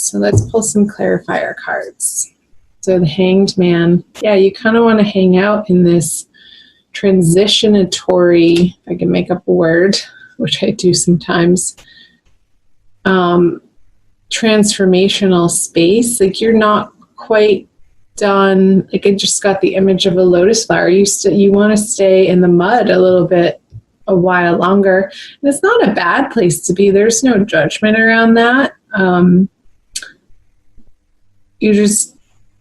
So let's pull some clarifier cards. So the Hanged Man. Yeah, you kind of want to hang out in this transitionatory, if I can make up a word, which I do sometimes, transformational space. Like you're not quite done. Like I just got the image of a lotus flower. You want to stay in the mud a little bit, a while longer. And it's not a bad place to be. There's no judgment around that.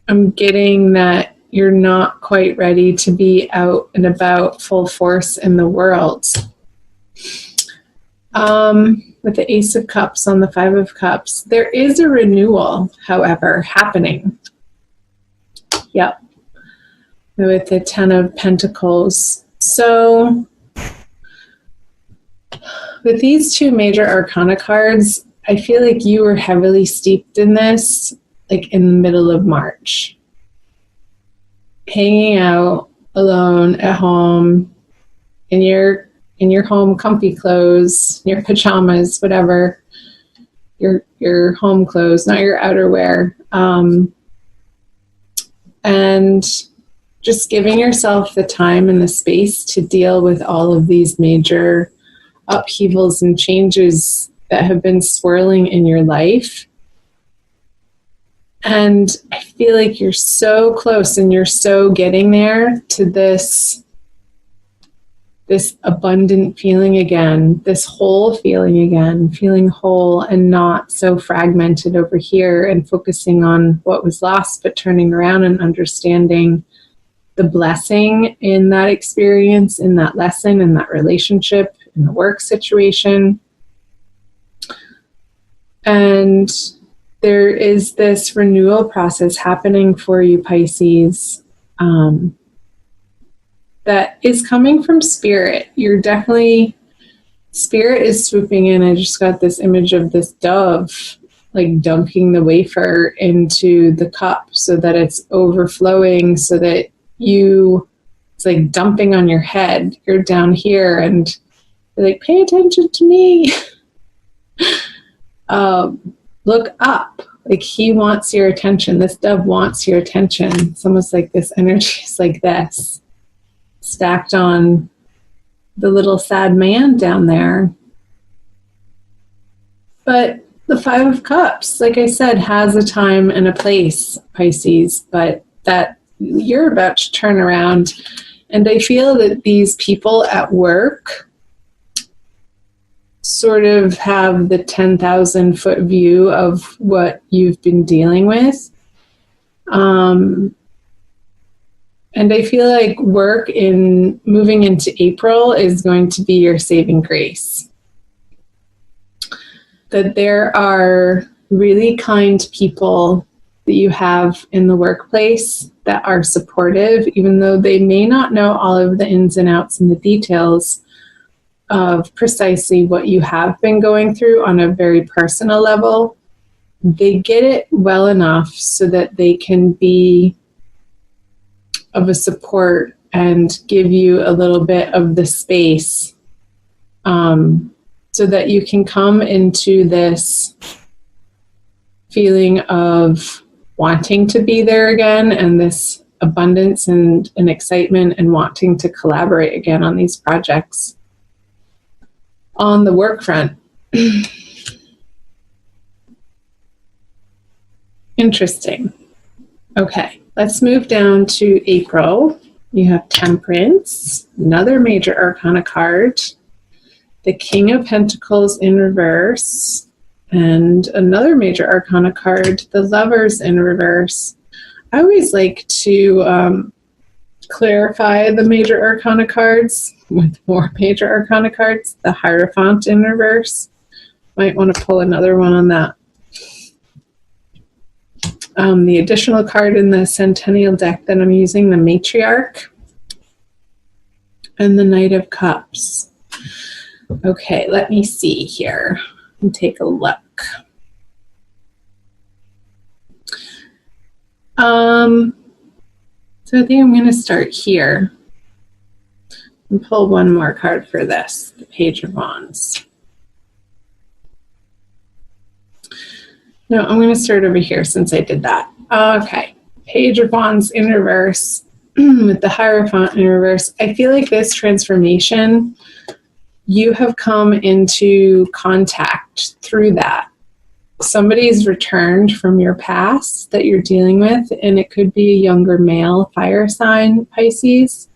I'm getting that you're not quite ready to be out and about full force in the world. With the Ace of Cups on the Five of Cups, there is a renewal, however, happening. Yep. With the Ten of Pentacles. So with these two major arcana cards, I feel like you were heavily steeped in this, like in the middle of March. Hanging out alone at home in your home comfy clothes, your pajamas, whatever, your home clothes, not your outerwear. And just giving yourself the time and the space to deal with all of these major upheavals and changes that have been swirling in your life. And I feel like you're so close and you're so getting there to this abundant feeling again, this whole feeling again, feeling whole and not so fragmented over here and focusing on what was lost, but turning around and understanding the blessing in that experience, in that lesson, in that relationship, in the work situation. And there is this renewal process happening for you, Pisces, that is coming from Spirit. Spirit is swooping in. I just got this image of this dove, like dunking the wafer into the cup so that it's overflowing, so that it's like dumping on your head. You're down here and you're like, pay attention to me. Look up. Like he wants your attention. This dove wants your attention. It's almost like this energy is like this, stacked on the little sad man down there. But the Five of Cups, like I said, has a time and a place, Pisces, but that you're about to turn around. And I feel that these people at work sort of have the 10,000 foot view of what you've been dealing with. And I feel like work in moving into April is going to be your saving grace. That there are really kind people that you have in the workplace that are supportive, even though they may not know all of the ins and outs and the details of precisely what you have been going through on a very personal level. They get it well enough so that they can be of a support and give you a little bit of the space, so that you can come into this feeling of wanting to be there again, and this abundance and excitement and wanting to collaborate again on these projects on the work front. Interesting. Okay, let's move down to April. You have Temperance, another major arcana card, the King of Pentacles in reverse, and another major arcana card, the Lovers in reverse. I always like to clarify the major arcana cards with more major arcana cards. The Hierophant in reverse. Might want to pull another one on that. The additional card in the Centennial deck that I'm using, the Matriarch, and the Knight of Cups. Okay, let me see here and take a look. So I think I'm going to start here and pull one more card for this, the Page of Wands. No, I'm going to start over here since I did that. Okay. Page of Wands in reverse with the Hierophant in reverse. I feel like this transformation, you have come into contact through that. Somebody's returned from your past that you're dealing with, and it could be a younger male fire sign, Pisces,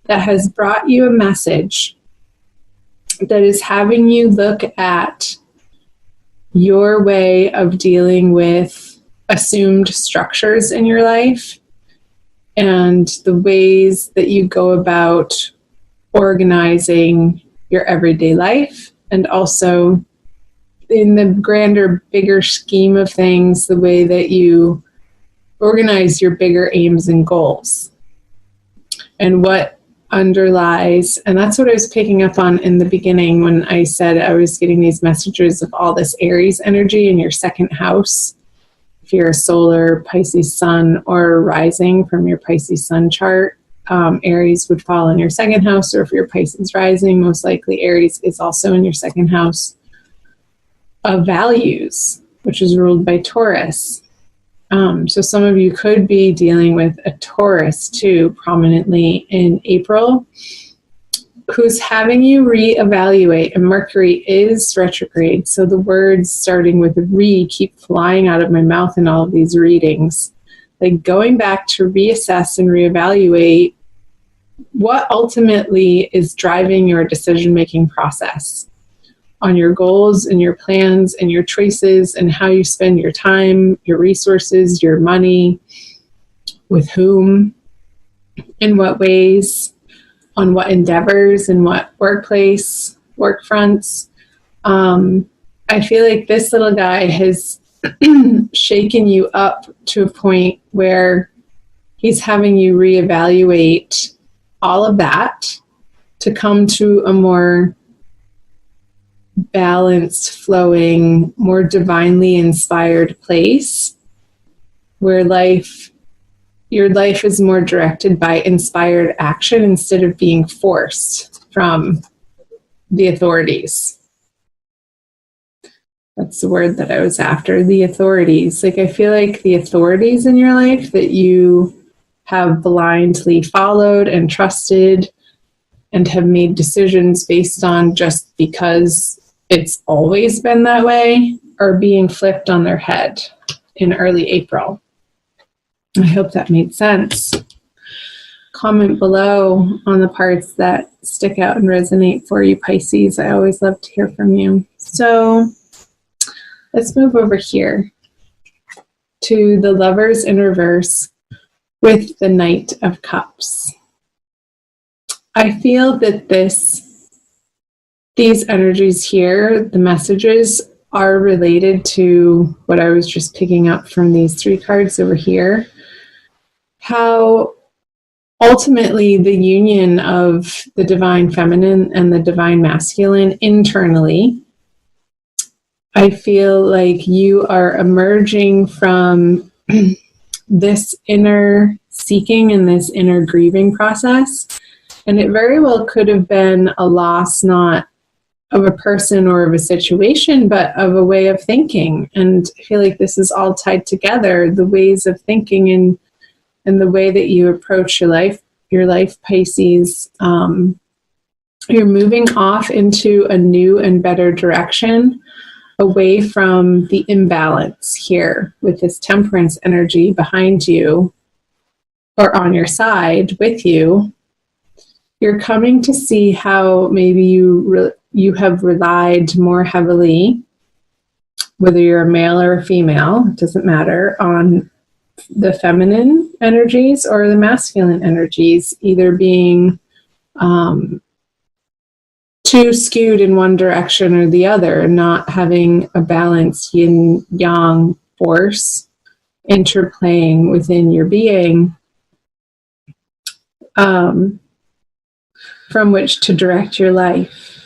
that has brought you a message that is having you look at your way of dealing with assumed structures in your life and the ways that you go about organizing your everyday life, and also in the grander, bigger scheme of things, the way that you organize your bigger aims and goals and what underlies. And that's what I was picking up on in the beginning when I said I was getting these messages of all this Aries energy in your second house. If you're a solar Pisces sun or rising from your Pisces sun chart, Aries would fall in your second house, or if you're Pisces rising, most likely Aries is also in your second house of values, which is ruled by Taurus. So some of you could be dealing with a Taurus too, prominently in April, who's having you reevaluate, and Mercury is retrograde. So the words starting with re keep flying out of my mouth in all of these readings, like going back to reassess and reevaluate what ultimately is driving your decision-making process on your goals and your plans and your choices and how you spend your time, your resources, your money, with whom, in what ways, on what endeavors, in what workplace, work fronts. I feel like this little guy has shaken you up to a point where he's having you reevaluate all of that to come to a more balanced, flowing, more divinely inspired place where your life is more directed by inspired action instead of being forced from the authorities. That's the word that I was after, the authorities. Like, I feel like the authorities in your life that you have blindly followed and trusted and have made decisions based on just because it's always been that way, are being flipped on their head in early April. I hope that made sense. Comment below on the parts that stick out and resonate for you, Pisces. I always love to hear from you. So let's move over here to the Lovers in reverse with the Knight of Cups. I feel that these energies here, the messages, are related to what I was just picking up from these three cards over here. How ultimately the union of the divine feminine and the divine masculine internally, I feel like you are emerging from this inner seeking and this inner grieving process. And it very well could have been a loss, not of a person or of a situation, but of a way of thinking. And I feel like this is all tied together, the ways of thinking and the way that you approach your life, Pisces. You're moving off into a new and better direction, away from the imbalance here with this Temperance energy behind you or on your side with you. You're coming to see how maybe you have relied more heavily, whether you're a male or a female, it doesn't matter, on the feminine energies or the masculine energies, either being too skewed in one direction or the other, not having a balanced yin-yang force interplaying within your being, from which to direct your life.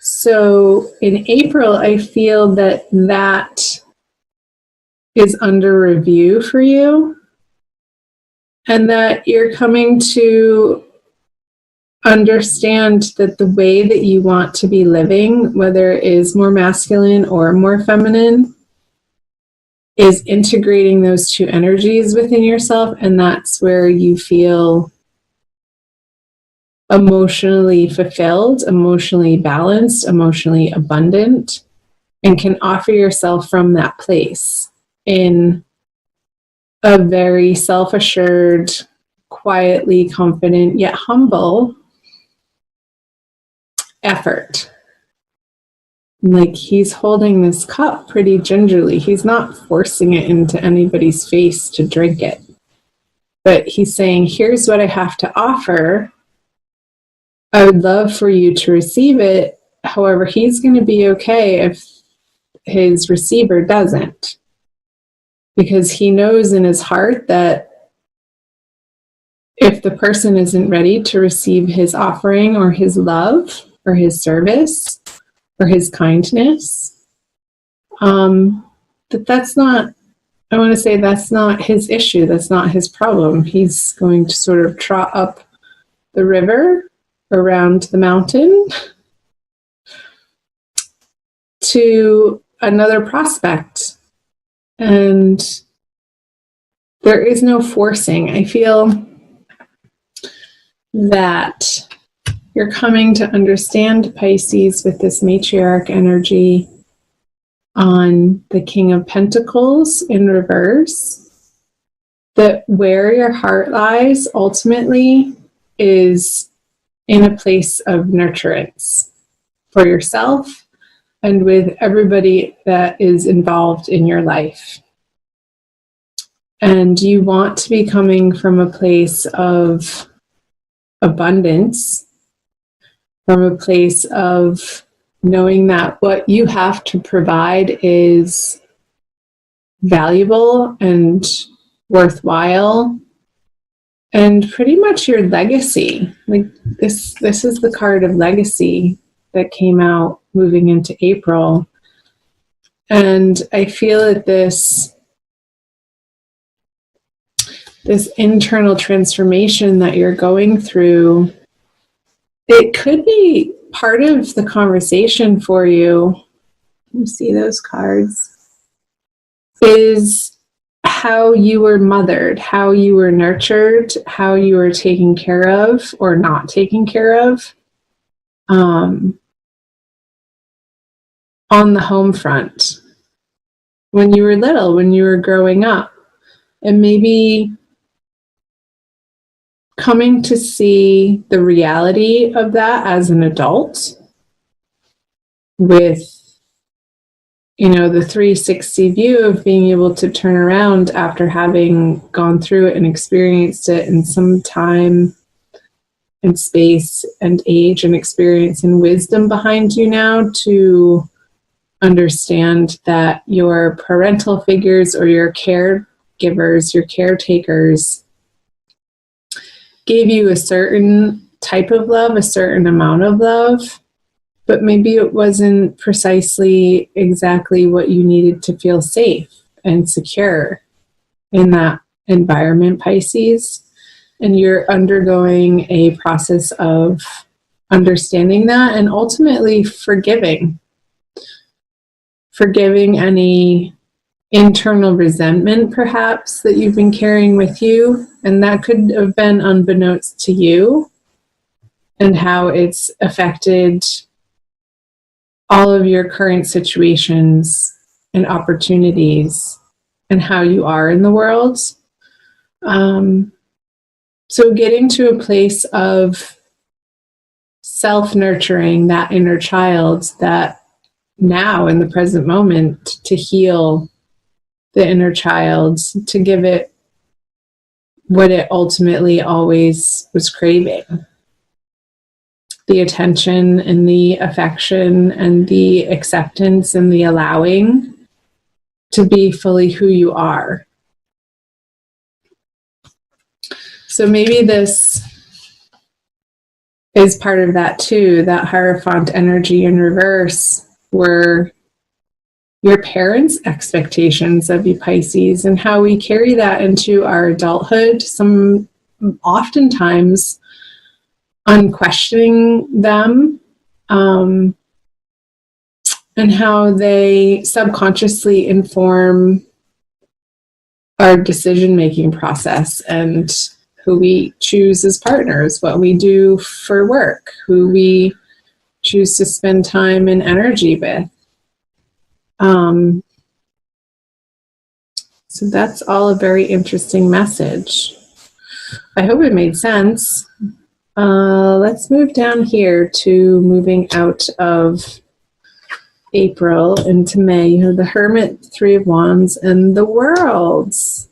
So in April, I feel that is under review for you, and that you're coming to understand that the way that you want to be living, whether it is more masculine or more feminine, is integrating those two energies within yourself. And that's where you feel emotionally fulfilled, emotionally balanced, emotionally abundant, and can offer yourself from that place in a very self-assured, quietly confident, yet humble effort. Like, he's holding this cup pretty gingerly. He's not forcing it into anybody's face to drink it. But he's saying, here's what I have to offer. I would love for you to receive it. However, he's going to be okay if his receiver doesn't. Because he knows in his heart that if the person isn't ready to receive his offering or his love or his service or his kindness, that's not, I want to say that's not his issue. That's not his problem. He's going to sort of trot up the river around the mountain to another prospect. And there is no forcing. I feel that you're coming to understand, Pisces, with this matriarch energy on the King of Pentacles in reverse, that where your heart lies ultimately is in a place of nurturance for yourself and with everybody that is involved in your life. And you want to be coming from a place of abundance, from a place of knowing that what you have to provide is valuable and worthwhile, and pretty much your legacy. Like, this is the card of legacy that came out moving into April. And I feel that this internal transformation that you're going through, it could be part of the conversation for you. You see those cards? Is how you were mothered, how you were nurtured, how you were taken care of or not taken care of on the home front when you were little, when you were growing up. And maybe coming to see the reality of that as an adult with, the 360 view of being able to turn around after having gone through it and experienced it in some time and space and age and experience and wisdom behind you now, to understand that your parental figures or your caregivers, your caretakers, gave you a certain type of love, a certain amount of love, but maybe it wasn't precisely exactly what you needed to feel safe and secure in that environment, Pisces. And you're undergoing a process of understanding that and ultimately forgiving any internal resentment, perhaps, that you've been carrying with you. And that could have been unbeknownst to you, and how it's affected all of your current situations and opportunities and how you are in the world. So getting to a place of self-nurturing that inner child, that now in the present moment, to heal the inner child, to give it what it ultimately always was craving. The attention and the affection and the acceptance and the allowing to be fully who you are. So maybe this is part of that too, that Hierophant energy in reverse, were your parents' expectations of you, Pisces, and how we carry that into our adulthood. Oftentimes unquestioning them, and how they subconsciously inform our decision-making process and who we choose as partners, what we do for work, who we choose to spend time and energy with. So that's all a very interesting message. I hope it made sense. Let's move down here to moving out of April into May. You have the Hermit, Three of Wands, and the Worlds.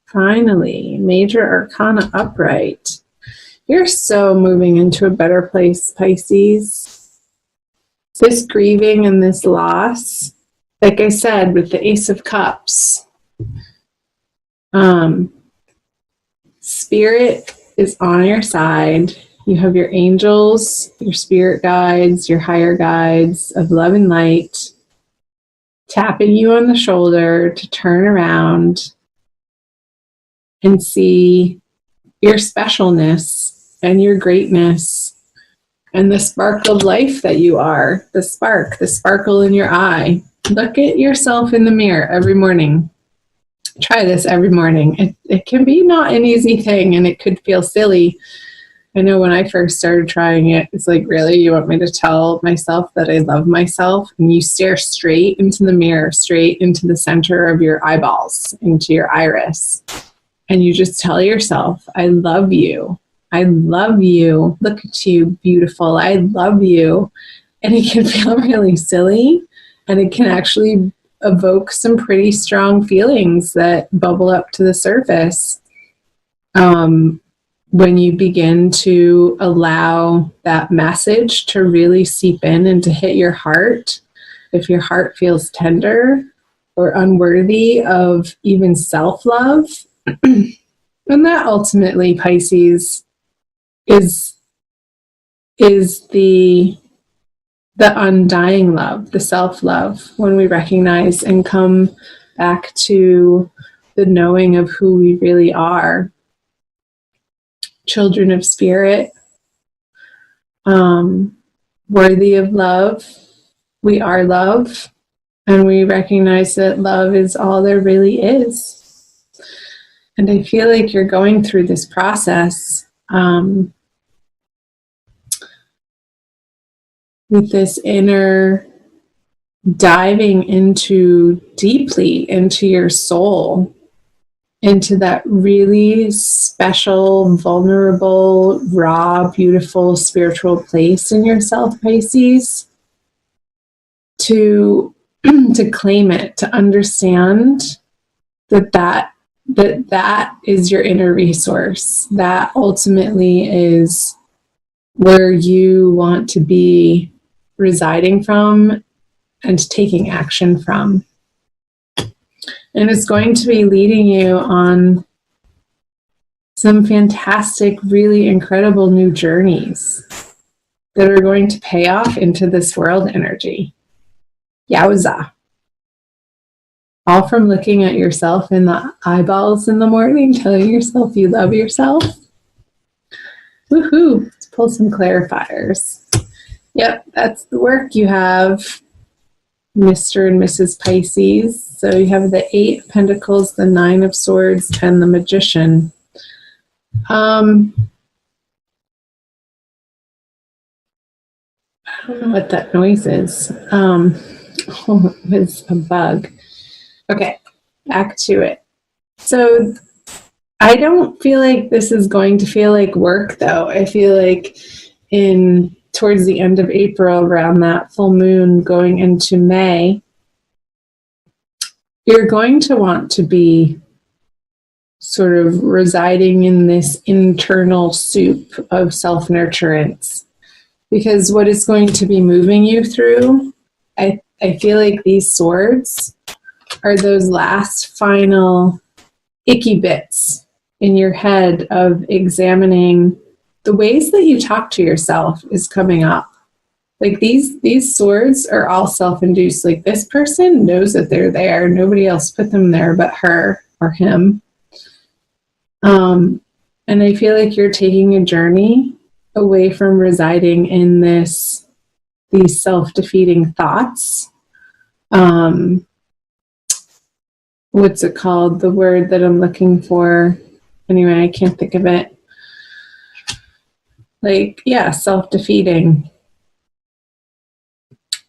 Finally, Major Arcana upright. You're so moving into a better place, Pisces. This grieving and this loss, like I said, with the Ace of Cups, Spirit is on your side. You have your angels, your spirit guides, your higher guides of love and light, tapping you on the shoulder to turn around and see your specialness and your greatness and the spark of life that you are, the sparkle in your eye. Look at yourself in the mirror every morning. Try this every morning. It can be not an easy thing, and it could feel silly. I know when I first started trying it, it's like, really, you want me to tell myself that I love myself? And you stare straight into the mirror, straight into the center of your eyeballs, into your iris. And you just tell yourself, I love you. I love you. Look at you, beautiful. I love you. And it can feel really silly, and it can actually evoke some pretty strong feelings that bubble up to the surface when you begin to allow that message to really seep in and to hit your heart. If your heart feels tender or unworthy of even self-love, and that ultimately, Pisces, is the undying love, the self-love, when we recognize and come back to the knowing of who we really are. Children of spirit, worthy of love. We are love, and we recognize that love is all there really is. And I feel like you're going through this process with this inner diving deeply into your soul, into that really special, vulnerable, raw, beautiful spiritual place in yourself, Pisces, to claim it, to understand that is your inner resource. That ultimately is where you want to be residing from and taking action from. And it's going to be leading you on some fantastic, really incredible new journeys that are going to pay off into this world energy. Yowza. All from looking at yourself in the eyeballs in the morning, telling yourself you love yourself. Woohoo! Let's pull some clarifiers. Yep, that's the work you have, Mr. and Mrs. Pisces. So you have the 8 of Pentacles, the 9 of Swords, and the Magician. I don't know what that noise is. Oh, it was a bug. Okay, back to it. So I don't feel like this is going to feel like work, though. I feel like towards the end of April, around that full moon going into May, you're going to want to be sort of residing in this internal soup of self-nurturance. Because what is going to be moving you through, I feel like these swords are those last final icky bits in your head of examining the ways that you talk to yourself is coming up. Like these swords are all self-induced. Like this person knows that they're there. Nobody else put them there but her or him. And I feel like you're taking a journey away from residing in these self-defeating thoughts. What's it called? The word that I'm looking for. Anyway, I can't think of it. Like, yeah, self-defeating.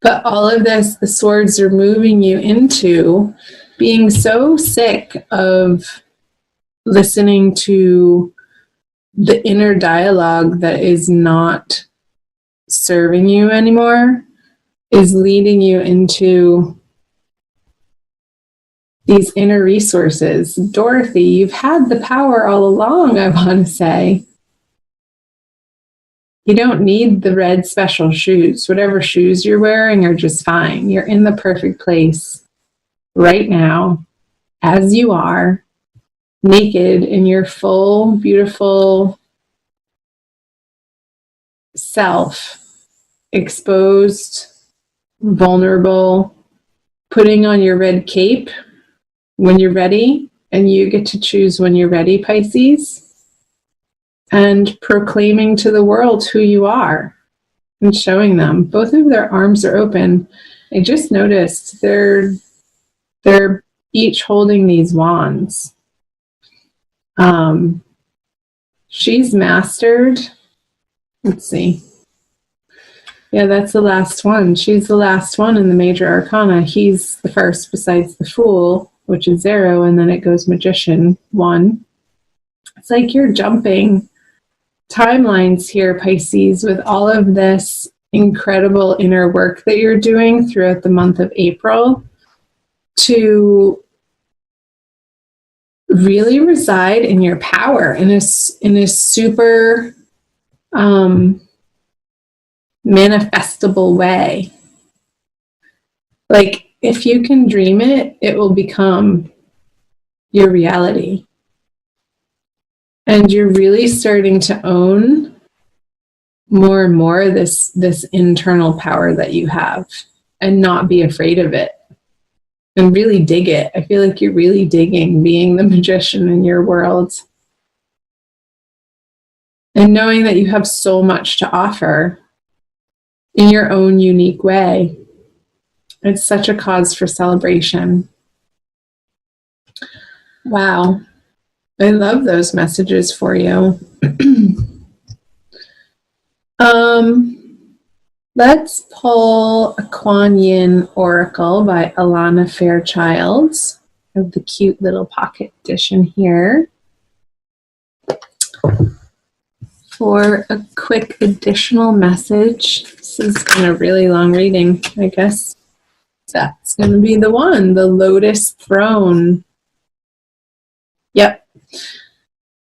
But all of this, the swords are moving you into being so sick of listening to the inner dialogue that is not serving you anymore, is leading you into these inner resources. Dorothy, you've had the power all along, I want to say. You don't need the red special shoes. Whatever shoes you're wearing are just fine. You're in the perfect place right now, as you are, naked in your full, beautiful self, exposed, vulnerable, putting on your red cape when you're ready, and you get to choose when you're ready, Pisces, and proclaiming to the world who you are and showing them. Both of their arms are open. I just noticed they're each holding these wands. She's mastered. Let's see. Yeah, that's the last one. She's the last one in the major arcana. He's the first besides the Fool, which is 0, and then it goes Magician, 1. It's like you're jumping timelines here, Pisces, with all of this incredible inner work that you're doing throughout the month of April to really reside in your power in a super manifestable way. Like, if you can dream it, it will become your reality. And you're really starting to own more and more this internal power that you have, and not be afraid of it, and really dig it. I feel like you're really digging being the magician in your world, and knowing that you have so much to offer in your own unique way. It's such a cause for celebration. Wow. I love those messages for you. Let's pull a Kuan Yin Oracle by Alana Fairchild. I have the cute little pocket edition here for a quick additional message. This has been a really long reading, I guess. That's going to be the one, the Lotus Throne. Yep.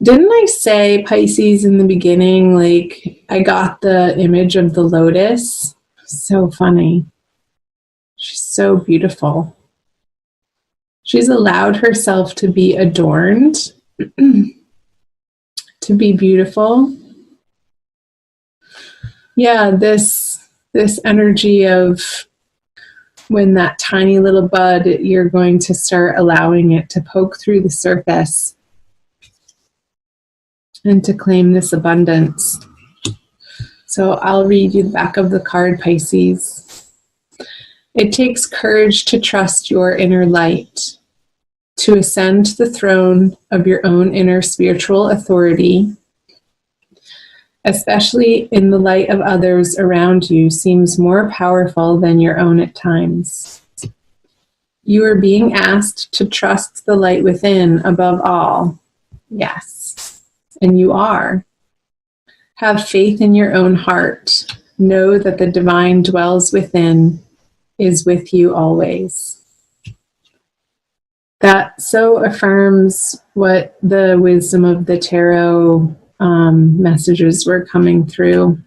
Didn't I say, Pisces, in the beginning, like, I got the image of the lotus? So funny. She's so beautiful. She's allowed herself to be adorned, to be beautiful. Yeah, this energy of when that tiny little bud, you're going to start allowing it to poke through the surface and to claim this abundance. So I'll read you the back of the card, Pisces. It takes courage to trust your inner light, to ascend to the throne of your own inner spiritual authority, especially in the light of others around you, seems more powerful than your own at times. You are being asked to trust the light within above all. Yes, and you are. Have faith in your own heart. Know that the divine dwells within, is with you always. That so affirms what the wisdom of the tarot messages were coming through.